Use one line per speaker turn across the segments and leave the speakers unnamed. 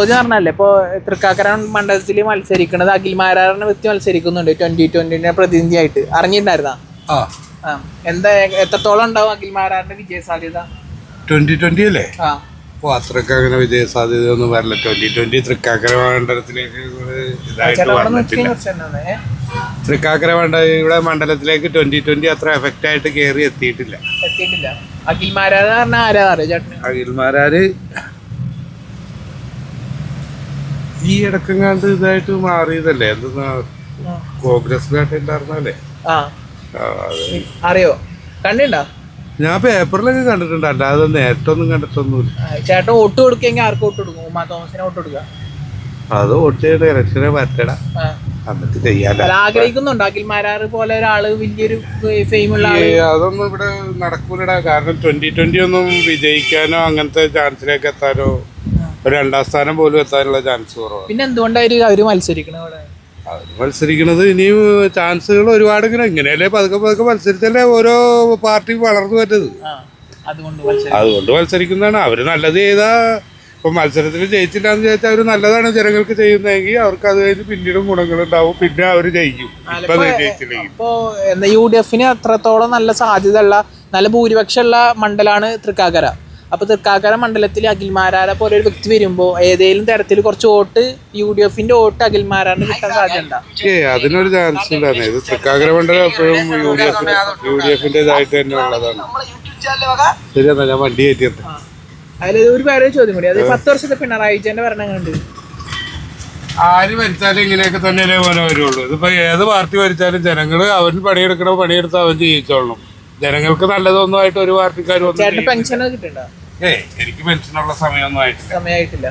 ചോദ്യം പറഞ്ഞല്ലേ ഇപ്പൊ തൃക്കാക്കര മണ്ഡലത്തിൽ മത്സരിക്കുന്നത് അഖിൽമാരാറിനെ വ്യക്തി മത്സരിക്കുന്നുണ്ട് 2020 പ്രതിനിധിയായിട്ട് അറിഞ്ഞിട്ടുണ്ടായിരുന്നാ? എന്താ എത്രത്തോളം ഉണ്ടാവും അഖിൽമാരാറിന്റെ വിജയ സാധ്യത?
2020 അല്ലേ? അത്രക്ക് അങ്ങനെ വിജയ സാധ്യത ഒന്നും വരില്ല. 2020 തൃക്കാക്കര മണ്ഡലത്തിലേക്ക് തൃക്കാക്കര ഇവിടെ മണ്ഡലത്തിലേക്ക് 2020 അത്ര എഫക്റ്റ് ആയിട്ട് കയറി എത്തിയിട്ടില്ല. അഖിൽമാരാര് ഈ ഇടക്കങ്ങാണ്ട് ഇതായിട്ട് മാറിയതല്ലേ, എന്താ കോൺഗ്രസിലായിട്ട് ഉണ്ടായിരുന്നല്ലേ?
അറിയോ? കണ്ടിട്ടുണ്ടോ?
ഞാൻ പേപ്പറിലൊക്കെ കണ്ടിട്ടുണ്ട്, അല്ലാതെ നേരിട്ടൊന്നും കണ്ടിട്ടൊന്നുമില്ല.
ചേട്ടൻ വോട്ട് കൊടുക്കെങ്കിൽ ആർക്ക് വോട്ട് കൊടുക്കും? ഉമാ തോമസിനെ വോട്ട് കൊടുക്കുക?
അത് വോട്ട് ചെയ്യേണ്ട ഇലക്ഷനെ പറ്റടാ, എന്നിട്ട് ചെയ്യാൻ
ആഗ്രഹിക്കുന്നുണ്ടോ? അഖിൽമാരാറ് പോലെ ഒരാള് വലിയൊരു ഫെയിമുള്ള
അതൊന്നും ഇവിടെ നടക്കൂലടാ. കാരണം 2020 ഒന്നും വിജയിക്കാനോ അങ്ങനത്തെ ചാൻസിലേക്ക് എത്താനോ ഒരു 2ാം സ്ഥാനം പോലും എത്താനുള്ള ചാൻസ് കുറവാണ്.
പിന്നെ എന്തുകൊണ്ടായിരിക്കും അവര് മത്സരിക്കണത്?
അവര് മത്സരിക്കണത് ഇനിയും ചാൻസുകൾ ഒരുപാട് ഇങ്ങനെയല്ലേ പതുക്കെ മത്സരിച്ചല്ലേ ഓരോ പാർട്ടി വളർന്നു പറ്റത്. അതുകൊണ്ട് മത്സരിക്കുന്നതാണ്. അവര് നല്ലത് ചെയ്താ ഇപ്പൊ മത്സരത്തിൽ ജയിച്ചില്ല എന്ന് ചോദിച്ചാൽ അവര് നല്ലതാണ് ജനങ്ങൾക്ക് ചെയ്യുന്നതെങ്കിൽ അവർക്ക് അത് കഴിഞ്ഞ് പിന്നീടും ഗുണങ്ങളുണ്ടാവും, പിന്നെ അവര് ജയിക്കും.
ഇപ്പൊ UDF അത്രത്തോളം നല്ല സാധ്യത ഉള്ള നല്ല ഭൂരിപക്ഷമുള്ള മണ്ഡലമാണ് തൃക്കാക്കര. അപ്പൊ തൃക്കാക്കര മണ്ഡലത്തിൽ അഖിൽമാരാരെ പോലെ ഒരു വ്യക്തി വരുമ്പോ ഏതെങ്കിലും തരത്തിൽ കുറച്ച് വോട്ട് UDF വോട്ട് അഖിൽമാരാറിന് കിട്ടാൻ സാധ്യത?
അതിനൊരു ചാൻസ് ഇല്ലാന്ന്. ഇത് തൃക്കാക്കര മണ്ഡലം എപ്പോഴും UDF-ന്റേതായിട്ട് തന്നെ ഉള്ളതാണ്. ശരിയാ, ഞാൻ വണ്ടി കയറ്റിയത്.
അതിൽ ഒരു വേറെ ചോദ്യം കൂടി, അത് 10 വർഷത്തെ പിണറായി വിജയന്റെ ഭരണം കണ്ട്
ആര് ഭരിച്ചാലും ഇങ്ങനെയൊക്കെ തന്നെയല്ലേ പോലെ വരുള്ളൂ. ഇതിപ്പോ ഏത് പാർട്ടി ഭരിച്ചാലും ജനങ്ങള് അവന് പണിയെടുത്ത് അവൻ ചെയ്യിച്ചോളണം. ജനങ്ങൾക്ക് നല്ലതൊന്നും ആയിട്ട് ഒരു പാർട്ടിക്കാരും
പെൻഷൻ കിട്ടണ്ടോ?
എനിക്ക് പെൻഷനുള്ള സമയമായിട്ടില്ല.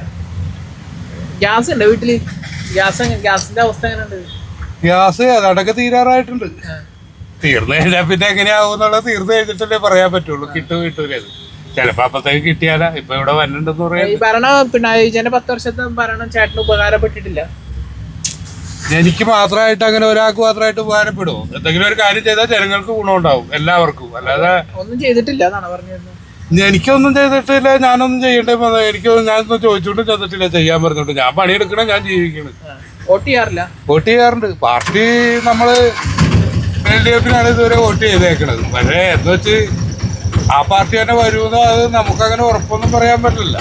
ഗ്യാസ് ഉണ്ട് വീട്ടില്? ഗ്യാസിന്റെ അവസ്ഥ എങ്ങനെയുണ്ട്?
ഗ്യാസ് അതൊക്കെ തീരാറായിട്ടുണ്ട്. തീർന്നു കഴിഞ്ഞാൽ പിന്നെ എങ്ങനെയാവുന്നുള്ളത് തീർന്നു കഴിഞ്ഞിട്ടല്ലേ പറയാൻ പറ്റുള്ളൂ. കിട്ടൂല. ചിലപ്പോ അപ്പത്തേക്ക് കിട്ടിയാലാ. ഇപ്പൊ ഇവിടെ വന്നിട്ടുണ്ടെന്ന് പറയാം.
ഈ ഭരണം പിണറായി വിജയന്റെ 10 വർഷത്തെ ഭരണം ചേട്ടന് ഉപകാരപ്പെട്ടിട്ടില്ല?
എനിക്ക് മാത്രമായിട്ട് അങ്ങനെ ഒരാൾക്ക് മാത്രമായിട്ട് ഉപകാരപ്പെടുമോ? എന്തെങ്കിലും ഒരു കാര്യം ചെയ്താൽ ജനങ്ങൾക്ക് ഗുണമുണ്ടാവും എല്ലാവർക്കും. അല്ലാതെ
ഒന്നും ചെയ്തിട്ടില്ല എന്നാണ് പറഞ്ഞത്.
എനിക്കൊന്നും ചെയ്തിട്ടില്ല, ഞാനൊന്നും ചെയ്യണ്ടേ. ഞാനൊന്നും ചോദിച്ചോണ്ടും ചെയ്തിട്ടില്ല, ചെയ്യാൻ പറഞ്ഞോണ്ട്. ഞാൻ പണിയെടുക്കണം, ഞാൻ ജീവിക്കണം. വോട്ട് ചെയ്യാറുണ്ട്. പാർട്ടി നമ്മള് LDF-നാണ് ഇതുവരെ വോട്ട് ചെയ്തേക്കണത്. പക്ഷേ എന്ന് വെച്ച് ആ പാർട്ടി തന്നെ വരുമെന്നോ അത് നമുക്കങ്ങനെ ഉറപ്പൊന്നും പറയാൻ പറ്റില്ല.